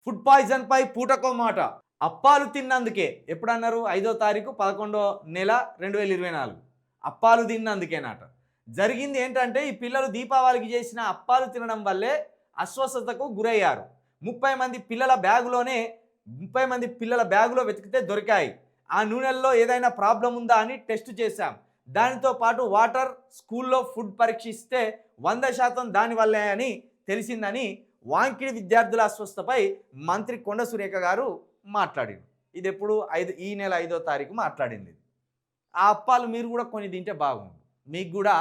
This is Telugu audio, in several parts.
ఫుడ్ పాయిజన్ పై పూటకో మాట. అప్పాలు తిన్నందుకే ఎప్పుడన్నారు? 5వ తారీఖు 11వ నెల 2024. అప్పాలు తిన్నందుకేనట. జరిగింది ఏంటంటే ఈ పిల్లలు దీపావళికి చేసిన అప్పాలు తినడం వల్లే అస్వస్థతకు గురయ్యారు. 30 మంది పిల్లల బ్యాగులోనే 30 మంది పిల్లల బ్యాగులో వెతికితే దొరికాయి. ఆ నూనెల్లో ఏదైనా ప్రాబ్లం ఉందా అని టెస్ట్ చేశాం. దానితో పాటు వాటర్, స్కూల్లో ఫుడ్ పరీక్షిస్తే 100% దానివల్లే అని తెలిసిందని వాంకిడి విద్యార్థుల అస్వస్థపై మంత్రి కొండ సురేఖ గారు మాట్లాడింది. ఇది ఎప్పుడు ఈ నెల 5వ తారీఖు మాట్లాడింది. ఆ అప్పాలు మీరు కూడా కొన్ని తింటే బాగుండు. మీకు కూడా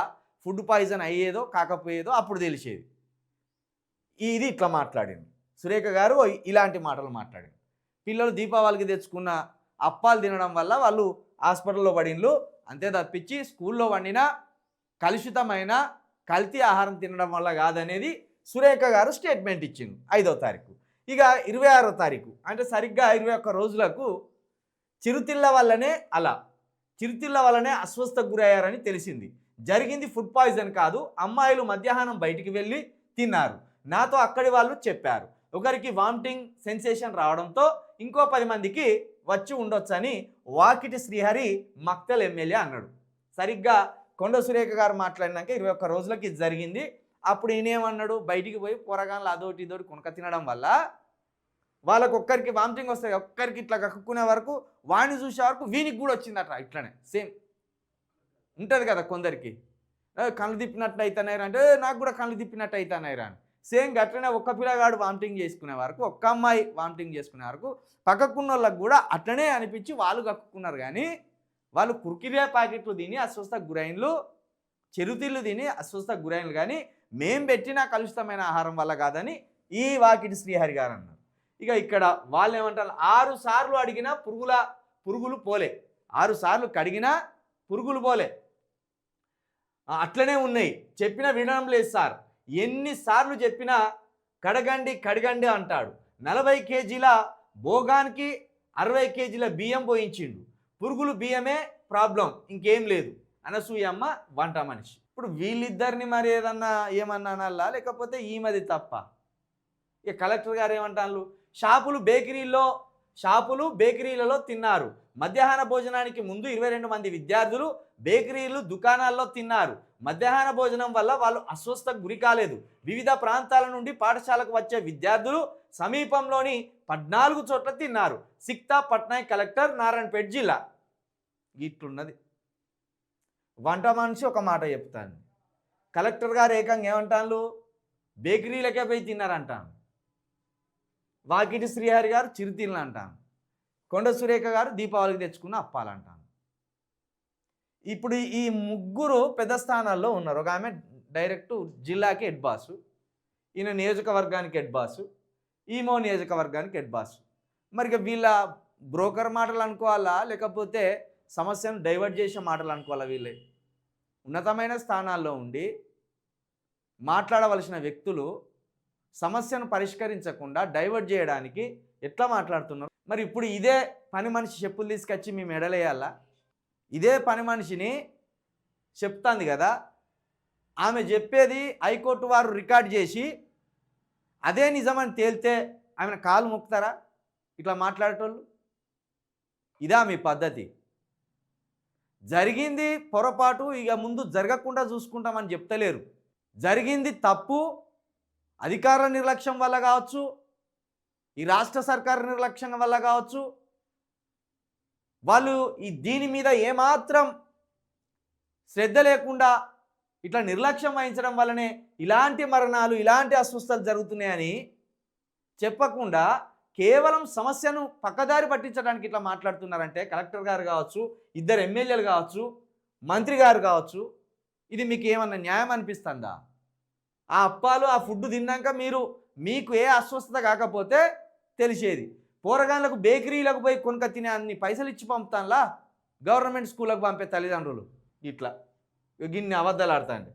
ఫుడ్ పాయిజన్ అయ్యేదో కాకపోయేదో అప్పుడు తెలిసేది. ఇది ఇట్లా మాట్లాడింది సురేఖ గారు. ఇలాంటి మాటలు మాట్లాడింది. పిల్లలు దీపావళికి తెచ్చుకున్న అప్పాలు తినడం వల్ల వాళ్ళు హాస్పిటల్లో పడిండ్లు. అంతే తప్పించి స్కూల్లో వండిన కలుషితమైన కల్తీ ఆహారం తినడం వల్ల కాదనేది సురేఖ గారు స్టేట్మెంట్ ఇచ్చింది 5వ తారీఖు. ఇక 26వ తారీఖు అంటే సరిగ్గా 21 రోజులకు చిరుతిళ్ళ వల్లనే అస్వస్థకు గురయ్యారని తెలిసింది. జరిగింది ఫుడ్ పాయిజన్ కాదు, అమ్మాయిలు మధ్యాహ్నం బయటికి వెళ్ళి తిన్నారు. నాతో అక్కడి వాళ్ళు చెప్పారు. ఒకరికి వామిటింగ్ సెన్సేషన్ రావడంతో ఇంకో 10 మందికి వచ్చి ఉండొచ్చని వాకిటి శ్రీహరి మక్తల్ ఎమ్మెల్యే అన్నాడు. సరిగ్గా కొండ సురేఖ గారు మాట్లాడినాక 21 రోజులకి ఇది జరిగింది. అప్పుడు ఈయనేమన్నాడు? బయటికి పోయి పోరగాన్లు అదోటి ఇదోటి కొనక తినడం వల్ల వాళ్ళకు ఒక్కరికి వామిటింగ్ వస్తాయి, ఒక్కరికి ఇట్లా కక్కునే వరకు వాడిని చూసే వరకు వీనికి కూడా వచ్చిందట. ఇట్లనే సేమ్ ఉంటుంది కదా కొందరికి, కళ్ళు తిప్పినట్టు అవుతున్నాయిరా అంటే నాకు కూడా కళ్ళు తిప్పినట్టు అవుతున్నాయిరా అని. సేమ్ గట్లనే ఒక్క పిల్లగాడు వామిటింగ్ చేసుకునే వరకు, ఒక్క అమ్మాయి వామిటింగ్ చేసుకునే వరకు పక్కకున్న వాళ్ళకు కూడా అట్లనే అనిపించి వాళ్ళు కక్కున్నారు. కానీ వాళ్ళు కుర్కిరే ప్యాకెట్లు తిని అస్వస్థకు గురైన్లు, చెరుతిళ్ళు తిని అస్వస్థకు గురైన్లు. కానీ మేం పెట్టిన కలుషితమైన ఆహారం వల్ల కాదని ఈ వాకిటి శ్రీహరి గారు అన్నారు. ఇక ఇక్కడ వాళ్ళు ఏమంటారు? 6 సార్లు అడిగినా పురుగులు పోలే, 6 సార్లు కడిగినా పురుగులు పోలే, అట్లనే ఉన్నాయి. చెప్పిన వినడం లేదు సార్. ఎన్నిసార్లు చెప్పినా కడగండి అంటాడు. 40 కేజీల భోగానికి 60 కేజీల బియ్యం పోయించిండు. పురుగులు బియ్యమే ప్రాబ్లం, ఇంకేం లేదు. అనసూయమ్మ వంట మనిషి. ఇప్పుడు వీళ్ళిద్దరిని మరి ఏమన్నా అనాలా, లేకపోతే ఈమెది తప్ప? ఇక కలెక్టర్ గారు ఏమంటారు? షాపులు బేకరీలలో తిన్నారు. మధ్యాహ్న భోజనానికి ముందు 22 మంది విద్యార్థులు బేకరీలు, దుకాణాల్లో తిన్నారు. మధ్యాహ్న భోజనం వల్ల వాళ్ళు అస్వస్థకు గురి కాలేదు. వివిధ ప్రాంతాల నుండి పాఠశాలకు వచ్చే విద్యార్థులు సమీపంలోని 14 చోట్ల తిన్నారు. సిక్తా పట్నాయక్, కలెక్టర్, నారాయణపేట జిల్లా. ఇట్లున్నది. వంట మనిషి ఒక మాట చెప్తాను, కలెక్టర్ గారు ఏకంగా ఏమంటాను? బేకరీలకే పోయి తిన్నారంటాను. వాకిటి శ్రీహరి గారు చిరుతిళ్ళు అంటాను. కొండ సురేఖ గారు దీపావళికి తెచ్చుకున్న అప్పాలంటాను. ఇప్పుడు ఈ ముగ్గురు పెద్ద స్థానాల్లో ఉన్నారు. ఒక ఆమె డైరెక్ట్ జిల్లాకి హెడ్ బాసు, ఈయన నియోజకవర్గానికి హెడ్ బాసు, ఈమో నియోజకవర్గానికి హెడ్ బాసు. మరి వీళ్ళ బ్రోకర్ మాటలు అనుకోవాలా, లేకపోతే సమస్యను డైవర్ట్ చేసే మాటలు అనుకోవాలా? వీళ్ళే ఉన్నతమైన స్థానాల్లో ఉండి మాట్లాడవలసిన వ్యక్తులు సమస్యను పరిష్కరించకుండా డైవర్ట్ చేయడానికి ఎట్లా మాట్లాడుతున్నారు? మరి ఇప్పుడు ఇదే పని మనిషి చెప్పులు తీసుకొచ్చి మేము ఎడలేయాలా? ఇదే పని మనిషిని చెప్తాంది కదా, ఆమె చెప్పేది హైకోర్టు వారు రికార్డ్ చేసి అదే నిజమని తేలితే ఆమె కాలు మొక్కుతారా ఇట్లా మాట్లాడేటోళ్ళు? ఇదా మీ పద్ధతి? జరిగింది పొరపాటు, ఇక ముందు జరగకుండా చూసుకుంటామని చెప్తలేరు. జరిగింది తప్పు, అధికార నిర్లక్ష్యం వల్ల కావచ్చు, ఈ రాష్ట్ర సర్కారు నిర్లక్ష్యం వల్ల కావచ్చు. వాళ్ళు దీని మీద ఏమాత్రం శ్రద్ధ లేకుండా ఇట్లా నిర్లక్ష్యం వహించడం వల్లనే ఇలాంటి మరణాలు, ఇలాంటి అస్వస్థతలు జరుగుతున్నాయని చెప్పకుండా కేవలం సమస్యను పక్కదారి పట్టించడానికి ఇట్లా మాట్లాడుతున్నారంటే కలెక్టర్ గారు కావచ్చు, 2 ఎమ్మెల్యేలు కావచ్చు, మంత్రి గారు కావచ్చు, ఇది మీకు ఏమన్నా న్యాయం అనిపిస్తుందా? ఆ అప్పాలు, ఆ ఫుడ్ తిన్నాక మీకు ఏ అస్వస్థత కాకపోతే తెలిసేది. పోరగాళ్ళకు బేకరీలకు పోయి కొనుక తినే అన్ని పైసలు ఇచ్చి పంపుతానులా గవర్నమెంట్ స్కూళ్ళకు పంపే తల్లిదండ్రులు ఇట్లా గిన్ని అబద్ధాలు ఆడతాండి.